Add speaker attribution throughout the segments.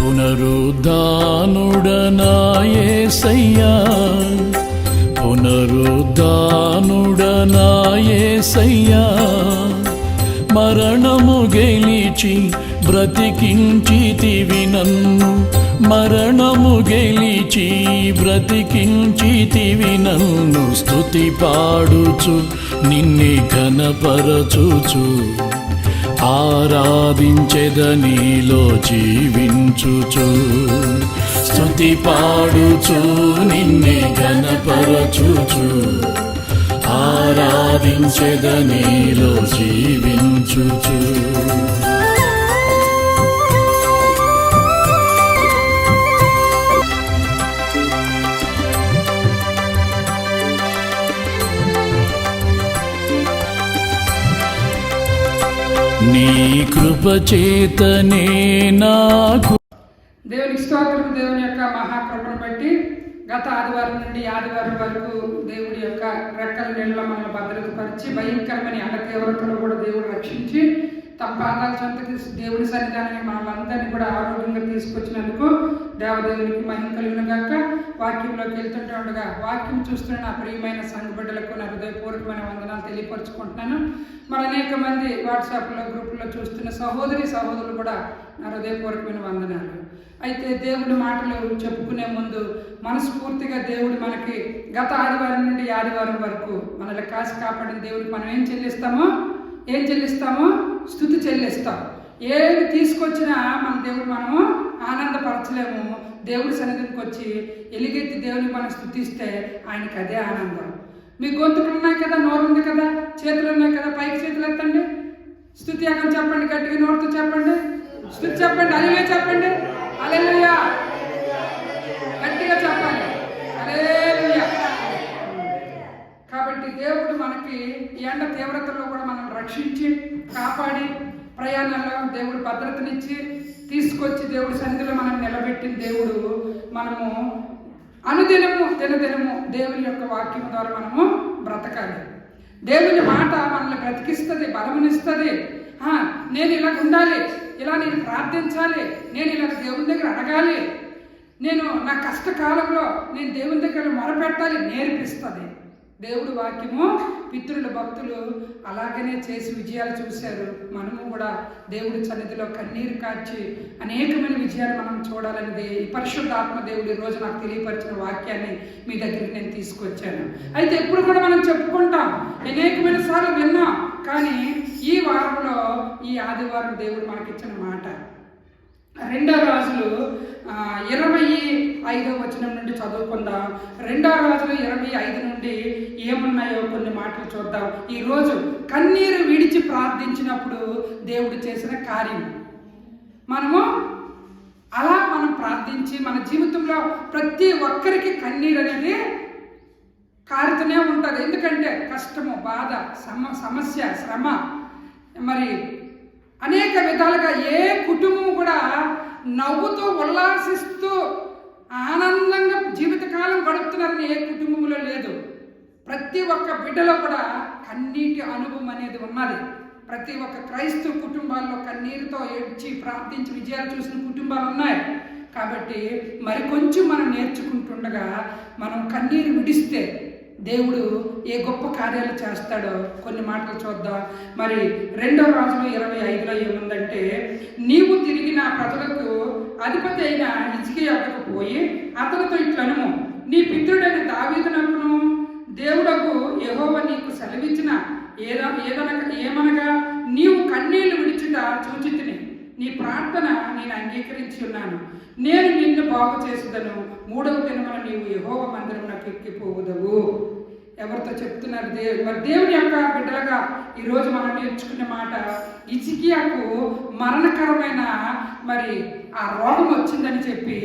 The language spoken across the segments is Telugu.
Speaker 1: పునరుద్ధానుడనా యేసయ్యా, పునరుద్ధానుడనా యేసయ్యా, మరణము గెలిచి బ్రతికించితివి నన్ను, మరణము గెలిచి బ్రతికించితివి నన్ను. స్తుతి పాడుచు నిన్నే ఘనపరచుచు, ఆరాధించెదనీలో జీవించుచు. స్తుతి పాడుచు నిన్నే ఘనపరచుచు, ఆరాధించెదనీలో జీవించుచు. నీ కృప చేతనే నాకు.
Speaker 2: దేవునికి స్తోత్రం. దేవుని యొక్క మహాకృపను బట్టి గత ఆదివారం నుండి ఆదివారం వరకు దేవుడి యొక్క రెక్కల నీళ్ళలో మనల్ని భద్రతపరిచి భయంకరమైన ఎండ తీవ్రతలో కూడా దేవుడు రక్షించి తమ పాదాల చెంతకి దేవుడి సన్నిధానాన్ని మనల్ని కూడా ఆరోగ్యంగా తీసుకొచ్చినందుకు దేవదేవునికి మహిమ కలిగిన గాక. వాక్యంలోకి వెళ్తుంటే ఉండగా వాక్యం చూస్తున్న నా ప్రియమైన సంఘ బిడ్డలకు నా హృదయపూర్వకమైన వందనాలు తెలియపరుచుకుంటున్నాను. మరి అనేక మంది వాట్సాప్లో గ్రూపుల్లో చూస్తున్న సహోదరులు కూడా నా హృదయపూర్వకమైన వందనాలు. అయితే దేవుడి మాటలు చెప్పుకునే ముందు మనస్ఫూర్తిగా దేవుడు మనకి గత ఆదివారం నుండి ఆదివారం వరకు మనల్ని కాసి కాపాడిన దేవుడికి మనం ఏం చెల్లిస్తామో స్తుతి చెల్లిస్తాం. ఏది తీసుకొచ్చినా మన దేవుడు మనము ఆనందపరచలేము. దేవుడి సన్నిధికి వచ్చి ఎలుగెత్తి దేవుని మనం స్తుతిస్తే ఆయనకి అదే ఆనందం. మీ గొంతులు ఉన్నాయి కదా, నోరు ఉంది కదా, చేతులు ఉన్నాయి కదా, పైకి చేతులు ఎత్తండి, స్తుతి యాగం చెప్పండి, గట్టిగా నోరుతో చెప్పండి, స్తుతి చెప్పండి, హల్లెలూయా చెప్పండి, హల్లెలూయా గట్టిగా చెప్పండి, హల్లెలూయా. కాబట్టి దేవుడు మనకి ఈ ఎండ తీవ్రతలో కూడా మనం రక్షించి కాపాడి ప్రయాణాల్లో దేవుడు భద్రతనిచ్చి తీసుకొచ్చి దేవుడి సన్నిధిలో మనం నిలబెట్టిన దేవుడు. మనము అనుదినము దినదినము దేవుని యొక్క వాక్యం ద్వారా మనము బ్రతకాలి. దేవుని మాట మనల్ని బ్రతికిస్తుంది, బలమునిస్తుంది. నేను ఇలా ఉండాలి, ఇలా నేను ప్రార్థించాలి, నేను ఇలా దేవుని దగ్గర అడగాలి, నేను నా కష్టకాలంలో నేను దేవుని దగ్గర మొరపెట్టాలి నేర్పిస్తుంది దేవుడు వాక్యము. పితరుల భక్తులు అలాగనే చేసి విజయాలు చూశారు. మనము కూడా దేవుడి సన్నిధిలో కన్నీరు కార్చి అనేకమైన విజయాలు మనం చూడాలనేది పరిశుద్ధాత్మ దేవుడు ఈరోజు నాకు తెలియపరిచిన వాక్యాన్ని మీ దగ్గరికి నేను తీసుకొచ్చాను. అయితే ఎప్పుడు కూడా మనం చెప్పుకుంటాం, అనేకమైన సార్లు విన్నాం, కానీ ఈ వారంలో ఈ ఆదివారం దేవుడు మనకిచ్చిన మాట 2 రాజులు 25వ వచనం నుండి చదువుకుందాం. 2 రాజులు 25 నుండి ఏమున్నాయో కొన్ని మాటలు చూద్దాం. ఈరోజు కన్నీరు విడిచి ప్రార్థించినప్పుడు దేవుడు చేసిన కార్యం మనం ప్రార్థించి మన జీవితంలో ప్రతి ఒక్కరికి కన్నీరు అనేది కారుతూనే ఉంటుంది. ఎందుకంటే కష్టము, బాధ, సమస్య, శ్రమ, మరి అనేక విధాలుగా ఏ కుటుంబం కూడా నవ్వుతూ ఉల్లాసిస్తూ ఆనందంగా జీవితకాలం గడుపుతున్నారని ఏ కుటుంబంలో లేదు. ప్రతి ఒక్క బిడ్డలో కూడా కన్నీటి అనుభవం అనేది ఉన్నది. ప్రతి ఒక్క క్రైస్తవ కుటుంబాల్లో కన్నీరుతో ఏడ్చి ప్రార్థించి విజయాలు చూసిన కుటుంబాలు ఉన్నాయి. కాబట్టి మరి కొంచెం మనం నేర్చుకుంటుండగా మనం కన్నీరు విడిస్తే దేవుడు ఏ గొప్ప కార్యాలు చేస్తాడో కొన్ని మాటలు చూద్దాం. మరి 2 రాజులు 25లో ఏముందంటే, నీవు తిరిగి నా ప్రజలకు అధిపతి అయిన హిజ్కియాకు పోయి అతనితో ఇట్లనుము, నీ పితృడైన దావీదునకును దేవుడకు యెహోవా నీకు సెలవిచ్చిన ఏమనగా నీవు కన్నీళ్లు విడిచుట చూచితిని, నీ ప్రార్థన నేను అంగీకరించి ఉన్నాను, నేను నిన్ను బాగు చేసేదను, 3వ దినమున నీవు యెహోవా మందిరమునకు ఎక్కిపోవుదవు. ఎవరితో చెప్తున్నారు? మరి దేవుని యొక్క బిడ్డలుగా ఈరోజు మనం నేర్చుకునే మాట, హిజ్కియాకు మరణకరమైన మరి ఆ రోగం వచ్చిందని చెప్పి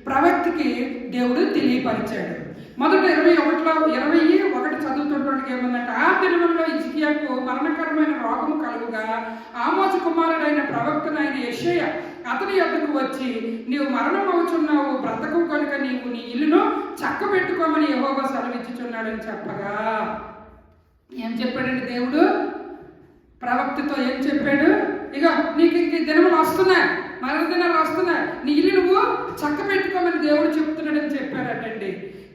Speaker 2: ప్రవక్తకి దేవుడు తెలియపరిచాడు. మొదట 21 చదువుతుంటే ఏముందంటే, ఆ దినములలో హిజ్కియాకు మరణకరమైన రోగము కలుగుగా ఆమోజు కుమారుడైన ప్రవక్తనైన యెషయా అతని యొద్దకు వచ్చి, నీవు మరణం అవుచున్నావు, బ్రతకు కనుక నీవు నీ ఇల్లును చక్కబెట్టుకోమని యెహోవా సెలవిచ్చుచున్నాడని చెప్పగా, ఏం చెప్పాడండి దేవుడు ప్రవక్తతో? ఏం చెప్పాడు? ఇక నీకు ఇంక దినములు వస్తున్నాయి, మరణ దినాలు వస్తున్నాయి, నీ ఇల్లును చెప్తాడటండి.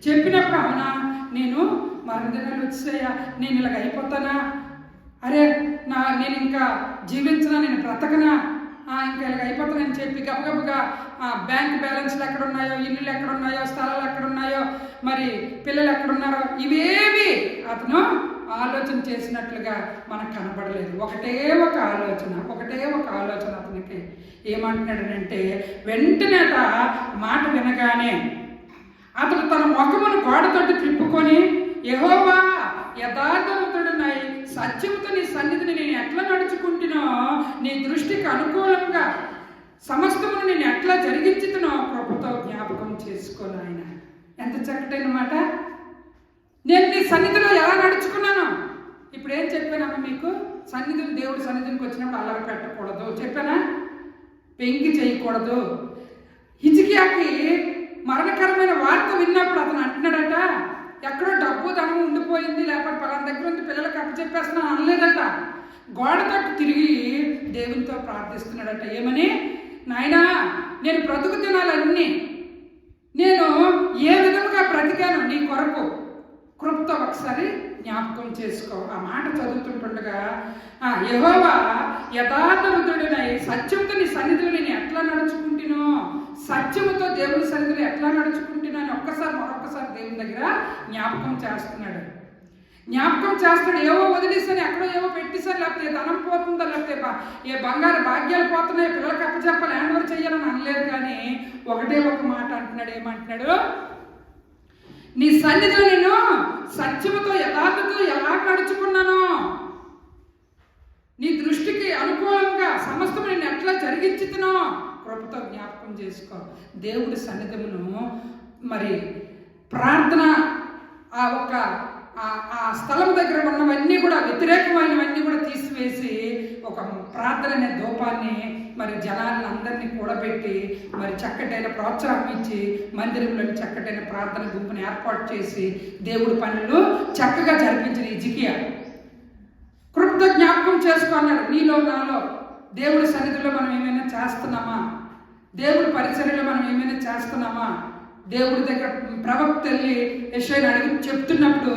Speaker 2: చెప్పినప్పుడు అవునా నేను మరణదినాలు వచ్చాయా, నేను ఇలాగ అయిపోతానా, అరే నేను ఇంకా జీవించనా, నేను బ్రతకనా, ఇంకా ఇలాగ అయిపోతానని చెప్పి గబగబగా బ్యాంక్ బ్యాలెన్స్లు ఎక్కడున్నాయో, ఇల్లులు ఎక్కడున్నాయో, స్థలాలు ఎక్కడున్నాయో, మరి పిల్లలు ఎక్కడున్నారో ఇవేవి అతను ఆలోచన చేసినట్లుగా మనకు కనబడలేదు. ఒకటే ఒక ఆలోచన అతనికి. ఏమంటున్నాడనంటే వెంటనే మాట వినగానే అతడు తన ముఖమును గోడతోటి త్రిప్పుకొని, యెహోవా యథార్థవంతుడనై సత్యముతో నీ సన్నిధిని నేను ఎట్లా నడుచుకుంటునో, నీ దృష్టికి అనుకూలంగా సమస్తమును నేను ఎట్లా జరిగించుతునో కృపతో జ్ఞాపకం చేసుకోను. ఆయన ఎంత చక్కటైన మాట. నేను నీ సన్నిధిలో ఎలా నడుచుకున్నాను. ఇప్పుడు ఏం చెప్పానమ్మా మీకు? సన్నిధిని, దేవుడి సన్నిధికి వచ్చినప్పుడు అల్లరి పెట్టకూడదు చెప్పానా, పెంకి చేయకూడదు. హిజ్కియాకి మరణకరమైన వార్త విన్నప్పుడు అతను అంటున్నాడట, ఎక్కడో డబ్బు ధనం ఉండిపోయింది, లేకపోతే పలానా దగ్గర ఉంది, పిల్లలకు అప్పచెప్పేస్తున్నాను అనలేదట. గోడ తట్టు తిరిగి దేవునితో ప్రార్థిస్తున్నాడట. ఏమని? నాయనా, నేను బ్రతుకు దినాలన్నీ నేను ఏ విధముగా బ్రతికాను నీ కొరకు కృపతో ఒకసారి జ్ఞాపకం చేసుకో. ఆ మాట చదువుతుంటుండగా యెహోవా యథార్థవంతుడనై సత్యముతో నీ సన్నిధిలో నేను ఎట్లా నడుచుకుంటునో, సత్యముతో దేవుని సన్నిధిలో ఎట్లా నడుచుకుంటున్నా అని మరొక్కసారి దేవుని దగ్గర జ్ఞాపకం చేస్తున్నాడు. ఏవో వదిలేసాను, ఎక్కడో ఏవో పెట్టేశారు, లేకపోతే ధనం పోతుందా, లేకపోతే ఏ బంగారు భాగ్యాలు పోతున్నాయి, పిల్లలకి అప్పచెప్పాలి, హ్యాండ్ ఓవర్ చెయ్యాలని అనలేదు. కానీ ఒకటే ఒక మాట అంటున్నాడు. ఏమంటున్నాడు? నీ సన్నిధిలో నేను సత్యముతో యథార్థతో ఎలా నడుచుకున్నానో, నీ దృష్టికి అనుకూలంగా సమస్తము నేను ఎట్లా జరిగించుతునో కృపతో జ్ఞాపకం చేసుకో. దేవుడి సన్నిధమును మరి ప్రార్థన ఆ స్థలం దగ్గర ఉన్నవన్నీ కూడా వ్యతిరేకమైనవన్నీ కూడా తీసివేసి ఒక ప్రార్థన అనే ధూపాన్ని మరి జనాలను అందరినీ కూడబెట్టి మరి చక్కటైన ప్రోత్సాహం ఇచ్చి మందిరంలోని చక్కటైన ప్రార్థన గుంపుని ఏర్పాటు చేసి దేవుడి పనులు చక్కగా జరిపించిన హిజ్కియా కృపతో జ్ఞాపకం చేసుకున్నాడు. నీలో నాలో దేవుడి సన్నిధిలో మనం ఏమైనా చేస్తున్నామా, దేవుడి పరిచర్యలో మనం ఏమైనా చేస్తున్నామా, దేవుడి దగ్గర ప్రవక్త వెళ్ళి యెషయాను అడిగి చెప్తున్నప్పుడు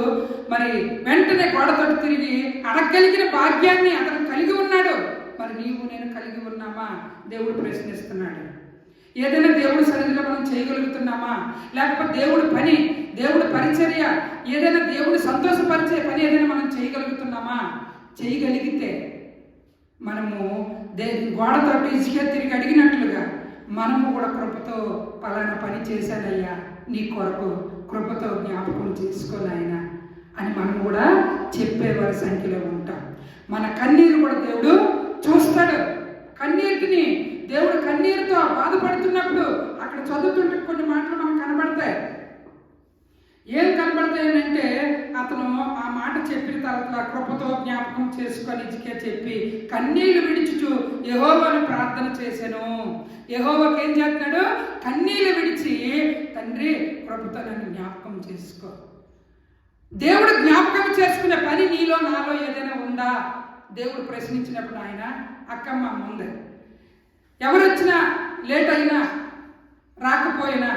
Speaker 2: మరి వెంటనే గోడతో తిరిగి అడగలిగిన భాగ్యాన్ని అతను కలిగి ఉన్నాడు. మరి నీవు నేను కలిగి ఉన్నామా? దేవుడు ప్రశ్నిస్తున్నాడు. ఏదైనా దేవుడి సన్నిధిలో మనం చేయగలుగుతున్నామా, లేకపోతే దేవుడి పరిచర్య, ఏదైనా దేవుడు సంతోషపరిచే పని ఏదైనా మనం చేయగలుగుతున్నామా? చేయగలిగితే మనము గోడతో హిజ్కియా తిరిగి అడిగినట్లుగా మనము కూడా కృపతో పలానా పని చేశానయ్యా, నీ కొరకు కృపతో జ్ఞాపకం చేసుకోనాయనా అని మనం కూడా చెప్పేవారి సంఖ్యలో ఉంటాం. మన కన్నీరు కూడా దేవుడు చూస్తాడు. కన్నీటిని దేవుడు కన్నీరుతో బాధపడుతున్నప్పుడు అక్కడ చదువుతుంటే కొన్ని మాటలు మనకు కనబడతాయి. ఏం కనబడతాయనంటే అతను ఆ మాట చెప్పిన తర్వాత కృపతో జ్ఞాపకం చేసుకొని హిజ్కియా చెప్పి కన్నీళ్లు విడిచుచు యెహోవాను ప్రార్థన చేశాను. యెహోవాకి ఏం చేస్తున్నాడు? కన్నీళ్లు విడిచి, తండ్రి కృపతో నన్ను జ్ఞాపకం చేసుకో. దేవుడు జ్ఞాపకం చేసుకునే పని నీలో నాలో ఏదైనా ఉందా? దేవుడు ప్రశ్నించినప్పుడు ఆయన అక్కమ్మ ఉంది, ఎవరు వచ్చినా లేట్ అయినా రాకపోయినా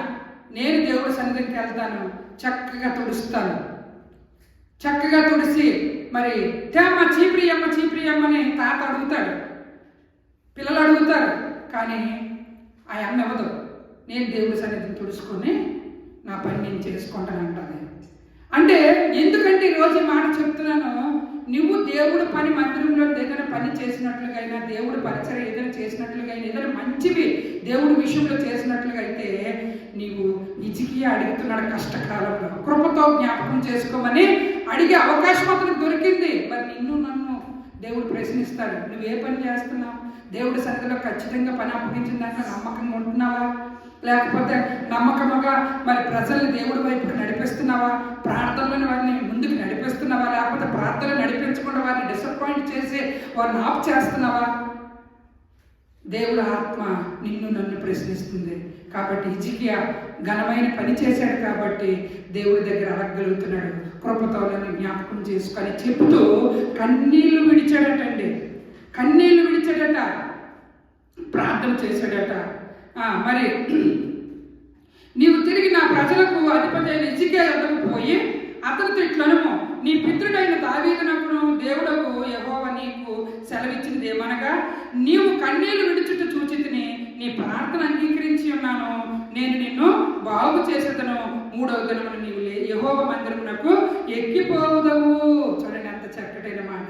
Speaker 2: నేను దేవుడి సన్నిధికి వెళ్తాను, చక్కగా తుడుస్తాను. చక్కగా తుడిసి మరి తేమ్మ చీప్రియమ్మని తాత అడుగుతాడు, పిల్లలు అడుగుతారు. కానీ ఆ అమ్మ ఇవ్వదు. నేను దేవుడి సన్నిధిని తుడుచుకొని నా పని నేను చేసుకుంటానంటాను. అంటే ఎందుకంటే ఈరోజు మాట చెప్తున్నాను, నువ్వు దేవుడు పని మందిరంలో ఏదైనా పని చేసినట్లుగా, దేవుడు పరిచయం ఏదైనా చేసినట్లుగా, ఏదైనా మంచివి దేవుడి విషయంలో చేసినట్లుగా అయితే నీవు హిజ్కియా అడుగుతున్నాడు కష్టకాలంలో కృపతో జ్ఞాపకం చేసుకోమని అడిగే అవకాశం అతనికి దొరికింది. మరి నిన్ను నన్ను దేవుడు ప్రశ్నిస్తాడు, నువ్వు ఏ పని చేస్తున్నావు? దేవుడి సన్నిధిలో ఖచ్చితంగా పని అప్పగించిన దాంట్లో నమ్మకంగా ఉంటున్నావా, లేకపోతే నమ్మకముగా మరి ప్రజల్ని దేవుడి వైపు నడిపిస్తున్నావా, ప్రార్థనలోని వారిని ముందుకు నడిపిస్తున్నావా, లేకపోతే ప్రార్థనలు నడిపించకుండా వారిని డిసప్పాయింట్ చేసి వారిని ఆఫ్ చేస్తున్నావా? దేవుడు ఆత్మ నిన్ను నన్ను ప్రశ్నిస్తుంది. కాబట్టి హిజ్కియా ఘనమైన పని చేశాడు కాబట్టి దేవుడి దగ్గర అడగగలుగుతున్నాడు. కృపతో నన్ను జ్ఞాపకం చేసుకొని చెప్తూ కన్నీళ్లు విడిచాడటండి. కన్నీళ్లు విడిచాడట, ప్రార్థన చేశాడట. మరి నీవు తిరిగి నా ప్రజలకు అధిపతి అయిన హిజ్కియా యొద్దకు పోయి అతనితో ఇట్లనుము, నీ పితృడైన దావీదునకును దేవుడకు యెహోవా నీకు సెలవిచ్చినది ఏమనగా, నీవు కన్నీళ్లు విడుచుట చూచితిని, నీ ప్రార్థన అంగీకరించి ఉన్నాను, నేను నిన్ను బాగు చేసేదను, 3వ దినమున నీవు యెహోవా మందిరమునకు ఎక్కిపోవుదవు. చూడండి అంత చక్కటైన మాట.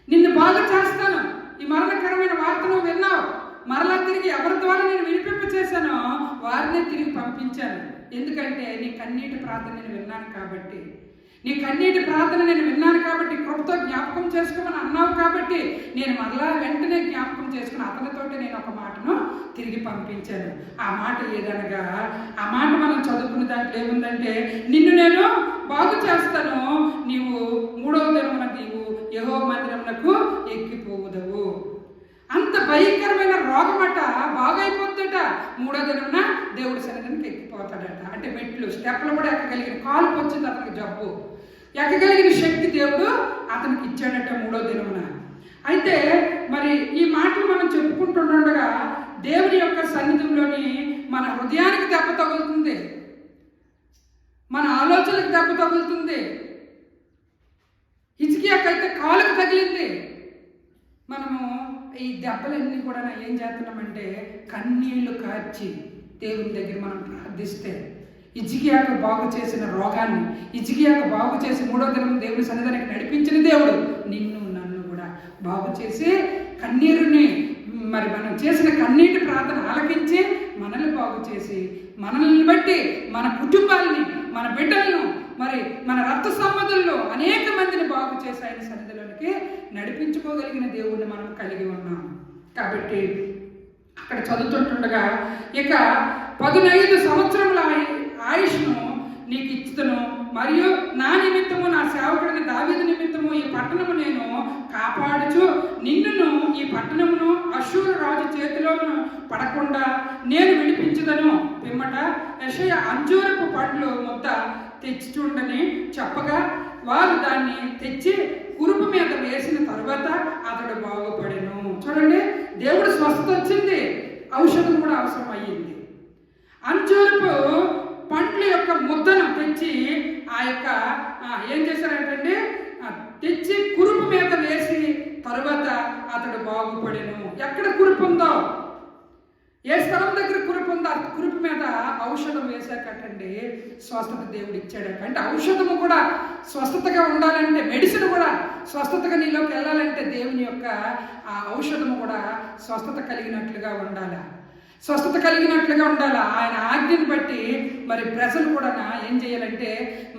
Speaker 2: నిన్ను బాగు చేస్తాను. ఈ మరణకరమైన వార్తను విన్నావు, మరలా తిరిగి ఎవరి ద్వారా నేను వినిపింప చేశానో వారినే తిరిగి పంపించాను. ఎందుకంటే నీ కన్నీటి ప్రార్థన నేను విన్నాను కాబట్టి, నీ కన్నీటి ప్రార్థన నేను విన్నాను కాబట్టి, కృపతో జ్ఞాపకం చేసుకోమని అన్నావు కాబట్టి నేను మరలా వెంటనే జ్ఞాపకం చేసుకుని అతనితోటి నేను ఒక మాటను తిరిగి పంపించాను. ఆ మాట ఏదనగా, ఆ మాట మనం చదువుకున్న దాంట్లో ఏముందంటే, నిన్ను నేను బాగు చేస్తాను, నీవు 3వ దినమున నీవు యెహోవా మందిరమునకు ఎక్కిపోవుదవు. అంత భయంకరమైన రోగమట బాగైపోద్దట. 3వ దినమున దేవుడి సన్నిధికి ఎక్కిపోతాడట. అంటే మెట్లు స్టెప్లు కూడా ఎక్కగలిగిన, కాలుకు వచ్చింది అతనికి జబ్బు, ఎక్కగలిగిన శక్తి దేవుడు అతనికి ఇచ్చాడట 3వ దినమున. అయితే మరి ఈ మాటలు మనం చెప్పుకుంటుండగా దేవుని యొక్క సన్నిధిలోని మన హృదయానికి దెబ్బ తగులుతుంది, మన ఆలోచనలకు దెబ్బ తగులుతుంది. హిజ్కియాకైతే కాలుకు తగిలింది. మనము ఈ దెబ్బలన్నీ కూడా ఏం చేస్తున్నామంటే కన్నీళ్లు కార్చి దేవుని దగ్గర మనం ప్రార్థిస్తే హిజ్కియాకు బాగు చేసిన రోగాన్ని, హిజ్కియాకు బాగు చేసి 3వ దినం దేవుని సన్నిధానికి నడిపించిన దేవుడు నిన్ను నన్ను కూడా బాగు చేసి కన్నీరుని, మరి మనం చేసిన కన్నీటి ప్రార్థన ఆలకించి మనల్ని బాగు చేసి, మనల్ని బట్టి మన కుటుంబాలని, మన బిడ్డలను, మరి మన రక్త సంబంధుల్లో అనేక మందిని బాగు చేసి ఆయన సన్నిధిలోనికి నడిపించుకోగలిగిన దేవుడిని మనం కలిగి ఉన్నాం. కాబట్టి అక్కడ చదువుతుంటుండగా, ఇక 15 సంవత్సరముల ఆయుష్ను నీకు ఇచ్చుతను, మరియు నా నిమిత్తము నా సేవకుడిని దావీదు నిమిత్తము ఈ పట్టణము నేను కాపాడుచు నిన్నును ఈ పట్టణమును అష్షూరు రాజు చేతిలోను పడకుండా నేను విడిపించుదను. పిమ్మట యెషయా అంజూరపు పండ్లు ముద్ద తెచ్చుచుండని చెప్పగా వారు దాన్ని తెచ్చి కురుపు మీద వేసిన తరువాత అతడు బాగుపడెను. చూడండి, దేవుడు స్వస్థత వచ్చింది, ఔషధం కూడా అవసరం అయ్యింది. అంజూరపు పండ్ల యొక్క ముద్దను తెచ్చి ఆ యొక్క ఏం చేశారంటే తెచ్చి కురుపు మీద వేసి తరువాత అతడు బాగుపడెను. ఎక్కడ కురుపు ఉందో, ఏ స్థలం దగ్గర కురుపు ఉందో ఆ కురుపు మీద ఔషధం వేసాకటండి స్వస్థత దేవుడు ఇచ్చాడట. అంటే ఔషధము కూడా స్వస్థతగా ఉండాలంటే, మెడిసిన్ కూడా స్వస్థతగా నీలోకి వెళ్ళాలంటే దేవుని యొక్క ఆ ఔషధము కూడా స్వస్థత కలిగినట్లుగా ఉండాలి, స్వస్థత కలిగినట్లుగా ఉండాలి. ఆయన ఆజ్ఞను బట్టి మరి ప్రజలు కూడా ఏం చేయాలంటే,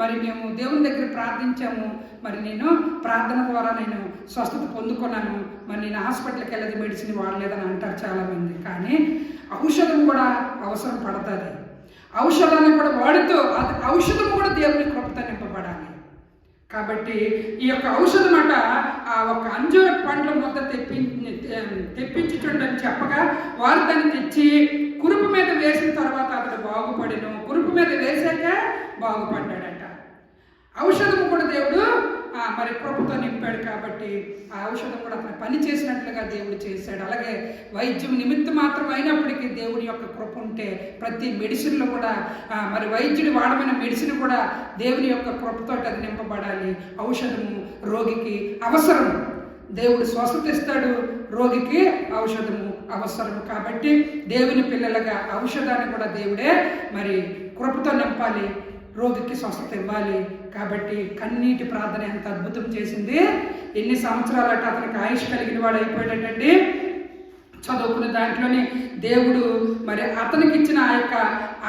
Speaker 2: మరి మేము దేవుని దగ్గర ప్రార్థించాము, మరి నేను ప్రార్థన ద్వారా నేను స్వస్థత పొందుకున్నాను, మరి నేను హాస్పిటల్కి వెళ్ళదు, మెడిసిన్ వాడలేదని అంటారు చాలామంది. కానీ ఔషధం కూడా అవసరం పడుతుంది. ఔషధాన్ని కూడా వాడుతూ ఔషధం కూడా దేవుని కృపతో నింపబడాలి. కాబట్టి ఈ యొక్క ఔషధం అట ఆ ఒక అంజూర పండ్ల ముద్ద తెప్పించుచుండని చెప్పగా వారు దాన్ని తెచ్చి కురుపు మీద వేసిన తర్వాత అతడు బాగుపడెను. కురుపు మీద వేసాక బాగుపడ్డాడట. ఔషధము కూడా దేవుడు మరి కృపతో నింపాడు. కాబట్టి ఆ ఔషధం కూడా అతను పని చేసినట్లుగా దేవుడు చేశాడు. అలాగే వైద్యం నిమిత్తం మాత్రం అయినప్పటికీ దేవుని యొక్క కృప ఉంటే ప్రతి మెడిసిన్లో కూడా మరి వైద్యుడు వాడమైన మెడిసిన్ కూడా దేవుని యొక్క కృపతో అది నింపబడాలి. ఔషధము రోగికి అవసరం, దేవుడు స్వస్థత ఇస్తాడు, రోగికి ఔషధము అవసరం. కాబట్టి దేవుని పిల్లలుగా ఔషధాన్ని కూడా దేవుడే మరి కృపతో నింపాలి, రోగికి స్వస్థత ఇవ్వాలి. కాబట్టి కన్నీటి ప్రార్థన ఎంత అద్భుతం చేసింది. ఎన్ని సంవత్సరాలట అతనికి ఆయుష్ కలిగిన వాడు అయిపోయాడండి. చదువుకున్న దాంట్లోనే దేవుడు మరి అతనికి ఇచ్చిన ఆ యొక్క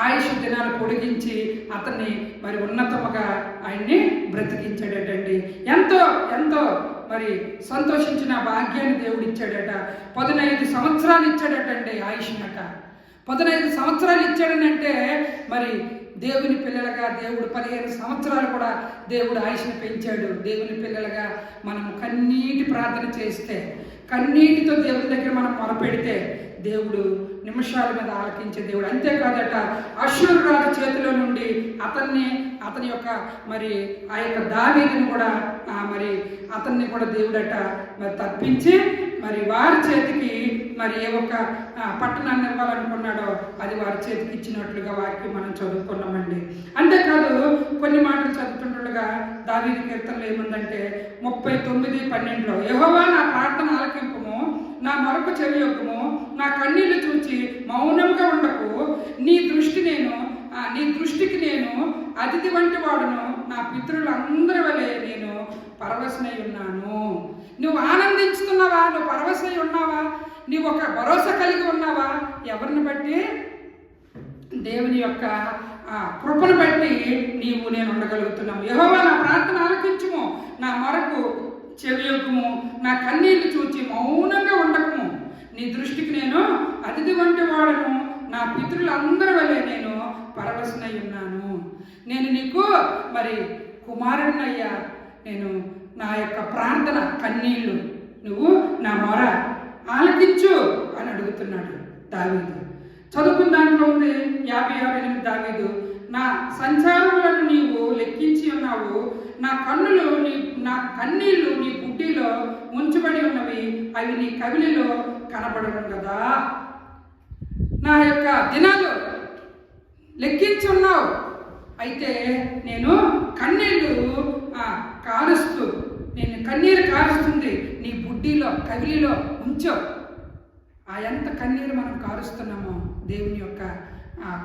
Speaker 2: ఆయుష్ దినాలు పొడిగించి అతన్ని మరి ఉన్నతముగా ఆయన్ని బ్రతికించాడటండి. ఎంతో ఎంతో మరి సంతోషించిన భాగ్యాన్ని దేవుడు ఇచ్చాడట. 15 సంవత్సరాలు ఇచ్చాడటండి ఆయుష్నట. 15 సంవత్సరాలు ఇచ్చాడనంటే మరి దేవుని పిల్లలుగా దేవుడు 15 సంవత్సరాలు కూడా దేవుడు ఆయుష్ని పెంచాడు. దేవుని పిల్లలుగా మనం కన్నీటి ప్రార్థన చేస్తే, కన్నీటితో దేవుని దగ్గర మనం మొరపెడితే దేవుడు నిమిషాల మీద ఆలకించే దేవుడు. అంతేకాదట అష్షూరు రాజు చేతిలో నుండి అతని యొక్క మరి ఆ యొక్క దావీదుని కూడా మరి అతన్ని కూడా దేవుడట మరి తప్పించి మరి వారి చేతికి మరి ఏ ఒక్క పట్టణాన్ని ఇవ్వాలనుకున్నాడో అది వారి చేతికి ఇచ్చినట్లుగా వాక్యం మనం చదువుకున్నామండి. అంతేకాదు కొన్ని మాటలు చదువుతుండగా దావీదు కీర్తనలో ఏముందంటే 39:12 యెహోవా నా ప్రార్థన ఆలకింపుము, నా మొరకు చెవియొక్కుము, నా కన్నీళ్లు చూచి మౌనంగా ఉండకు. నీ దృష్టికి నేను అతిథి వంటి వాడును, నా పితరులందరి వలె నేను పరవశనై ఉన్నాను. నువ్వు ఆనందించుతున్నావా? నువ్వు పరవశనై ఉన్నావా? నీవు ఒక భరోసా కలిగి ఉన్నావా? ఎవరిని బట్టి? దేవుని యొక్క కృపను బట్టి నేను ఉండగలుగుతున్నాము. యెహోవా నా ప్రార్థన ఆలకించుము, నా మొరకు చెవియొక్కుము, నా కన్నీళ్లు చూచి మౌనంగా ఉండకము. నీ దృష్టికి నేను అతిథి వంటి వాడను, నా పితరులందరి వలె నేను పరవశనై ఉన్నాను. నేను నీకు కుమారుడినయ్యా. నేను నా యొక్క ప్రార్థన కన్నీళ్లు నువ్వు నా మొర ఆలకించు అని అడుగుతున్నాడు దావీదు. చదువుకున్న దాంట్లో ఉంది 50:8 దావీదు, నా సంచారములను నీవు లెక్కించి ఉన్నావు, నా కన్నీళ్లు నీ బుడ్డిలో ఉంచబడి ఉన్నవి, అవి నీ కవిలిలో కనబడను కదా. నా యొక్క దినాలు లెక్కించి ఉన్నావు, అయితే నేను కన్నీళ్లు కన్నీరు కారుస్తుంది నీ బుడ్డిలో కవిలిలో ఉంచో. ఎంత కన్నీరు మనం కారుస్తున్నామో దేవుని యొక్క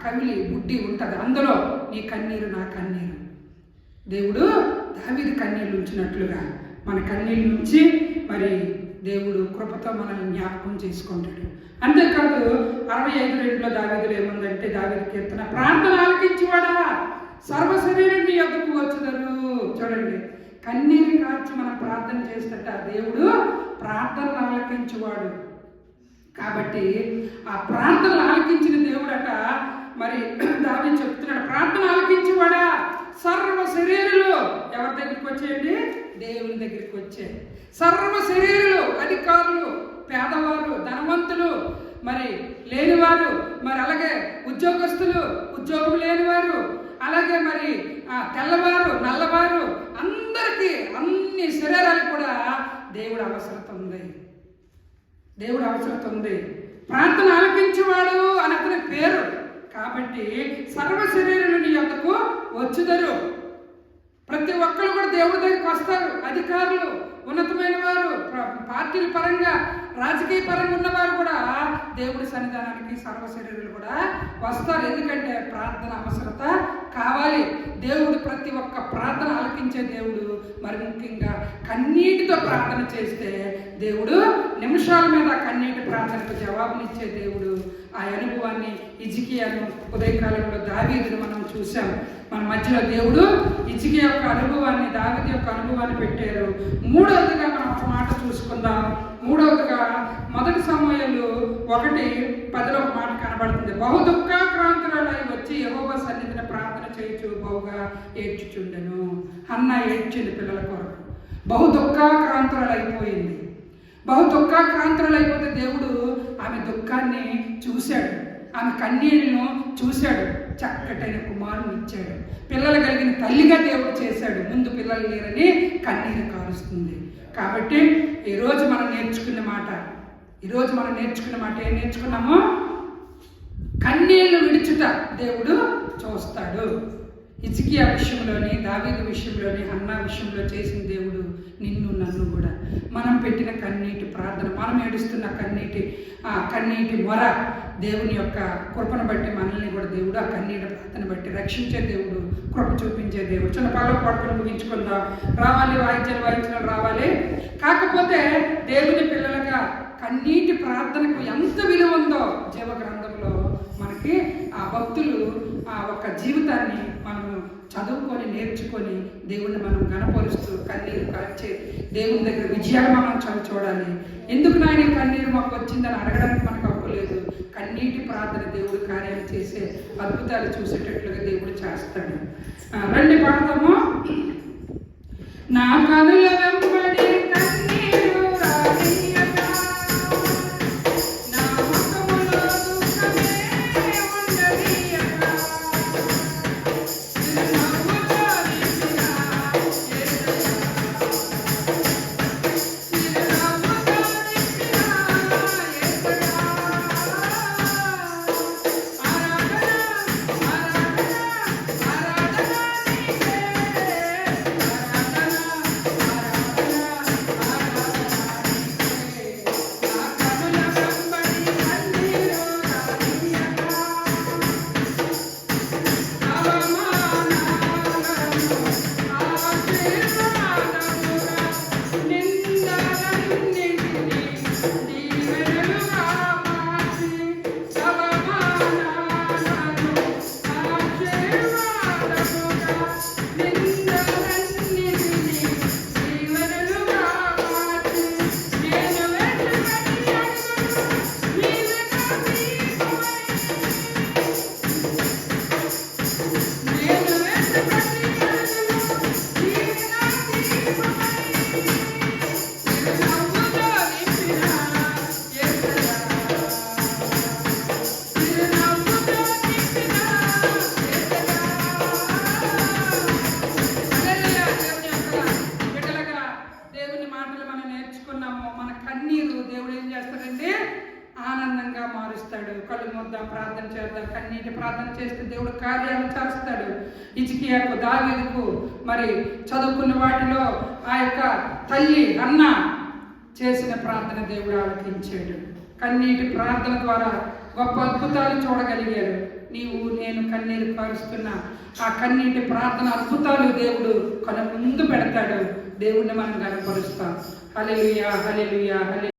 Speaker 2: కవిలి బుడ్డి ఉంటుంది, అందులో నీ కన్నీరు నా కన్నీరు. దేవుడు దావీదు కన్నీళ్ళు ఉంచినట్లుగా మన కన్నీళ్ళ నుంచి దేవుడు కృపతో మనల్ని జ్ఞాపకం చేసుకుంటాడు. అంతేకాదు 65:2 దావీదులో ఏముందంటే దావీదు కీర్తన, ప్రార్థన ఆలకించువాడా సర్వ శరీరం నీ యొద్దకు వచ్చుదరు. చూడండి, కన్నీరు కార్చి మనం ప్రార్థన చేస్తట దేవుడు ప్రార్థనలు ఆలకించువాడు. కాబట్టి ఆ ప్రార్థనలు ఆలకించిన దేవుడట దావీదు చెప్తున్నాడు, ప్రార్థన ఆలకించువాడా సర్వ శరీరులు ఎవరి దగ్గరికి వచ్చేయండి? దేవుని దగ్గరికి వచ్చే సర్వ శరీరులు, అధికారులు, పేదవారు, ధనవంతులు, లేనివారు, అలాగే ఉద్యోగస్తులు, ఉద్యోగం లేనివారు, అలాగే తెల్లవారు, నల్లవారు, అందరికీ అన్ని శరీరాలకు కూడా దేవుడు అవసరత ఉంది. ప్రార్థన ఆలకించేవాడు అని అతని పేరు. కాబట్టి సర్వ శరీరులు నీ యొద్దకు వచ్చుదరు. ప్రతి ఒక్కరు కూడా దేవుడి దగ్గరికి వస్తారు. అధికారులు, ఉన్నతమైన వారు, పార్టీల పరంగా, రాజకీయ పరంగా ఉన్నవారు కూడా దేవుడి సన్నిధానానికి సర్వ శరీరులు కూడా వస్తారు. ఎందుకంటే ప్రార్థన అవసరత కావాలి. దేవుడు ప్రతి ఒక్క ప్రార్థన ఆలకించే దేవుడు. ముఖ్యంగా కన్నీటితో ప్రార్థన చేస్తే దేవుడు నిమిషాల మీద కన్నీటి ప్రార్థనకు జవాబునిచ్చే దేవుడు. ఆ అనుభవాన్ని హిజ్కియాను ఉదయకాలంలో దావీదును మనం చూసాం. మన మధ్యలో దేవుడు హిజ్కియా యొక్క అనుభవాన్ని, దావీదు యొక్క అనుభవాన్ని పెట్టారు. మూడవదిగా మనం ఒక మాట చూసుకుందాం. మూడవదిగా 1 సమూయేలు 1:10 ఒక మాట కనబడుతుంది. బహు దుఃఖాక్రాంతురాలై వచ్చి యెహోవా సన్నిధిని ప్రార్థన చేయుచు బహుగా ఏడ్చుచుండెను. హన్నా ఏడ్చింది పిల్లల కొరకు. బహు దుఃఖాక్రాంతురాలైపోయింది. బహుదుఃఖాక్రాంతులైపోతే దేవుడు ఆమె దుఃఖాన్ని చూశాడు, ఆమె కన్నీళ్లను చూశాడు, చక్కటైన కుమారుని ఇచ్చాడు. పిల్లలు కలిగిన తల్లిగా దేవుడు చేశాడు. ముందు పిల్లలు లేరని కన్నీరు కారుస్తుంది. కాబట్టి ఈరోజు మనం నేర్చుకున్న మాట ఏం నేర్చుకున్నామో, కన్నీళ్లు విడుచుట దేవుడు చూస్తాడు. హిజ్కియా విషయంలోని, దావీదు విషయంలోని, హన్నా విషయంలో చేసిన దేవుడు నిన్ను నన్ను కూడా మనం పెట్టిన కన్నీటి ప్రార్థన, మనం ఏడుస్తున్న కన్నీటి మొర దేవుని యొక్క కృపను బట్టి మనల్ని కూడా దేవుడు ఆ కన్నీటి ప్రార్థన బట్టి రక్షించే దేవుడు, కృప చూపించే దేవుడు. చిన్న పాలు పడుకుని ముగించుకుందాం. రావాలి, వాయించాలి రావాలి. కాకపోతే దేవుని పిల్లలుగా కన్నీటి ప్రార్థనకు ఎంత విలువ ఉందో జీవగ్రంథంలో మనకి ఆ భక్తులు ఆ ఒక్క జీవితాన్ని మనము చదువుకొని నేర్చుకొని దేవుణ్ణి మనం గణపరుస్తూ కన్నీరు కార్చే దేవుని దగ్గర విజయాలు మనం చూడాలి. ఎందుకు నాయన కన్నీరు మాకు వచ్చిందని అడగడానికి మనకు అవ్వలేదు. కన్నీటి ప్రార్థన దేవుడు కార్యాలు చేసే అద్భుతాలు చూసేటట్లుగా దేవుడు చేస్తాడు. రండి పాడతాము. నా కనుల వెంబడి కన్నీరు రానియక, నా ముఖములో దుఃఖమే ఉండనీయక, చిరునవ్వుతో నిండిన యేసయ్యా, చిరునవ్వుతో నిండిన యేసయ్యా. కన్నీరు దేవుడు ఏం చేస్తాడంటే ఆనందంగా మారుస్తాడు. కళ్ళు మూద్దాం, ప్రార్థన చేద్దాం. కన్నీటి ప్రార్థన చేస్తే దేవుడు కార్యాలు చేస్తాడు. హిజ్కియాకు, దావీదుకు మరి చదువుకున్న వాటిలో ఆ యొక్క తల్లి అన్న చేసిన ప్రార్థన దేవుడు ఆలకించాడు. కన్నీటి ప్రార్థన ద్వారా గొప్ప అద్భుతాలు చూడగలిగారు. నీవు నేను కన్నీరు కారుస్తున్న ఆ కన్నీటి ప్రార్థన అద్భుతాలు దేవుడు కళ్ళ ముందు పెడతాడు. దేవుడిని మనం కనపరుస్తాం. హల్లెలూయా, హల్లెలూయా, హల్లెలూయా.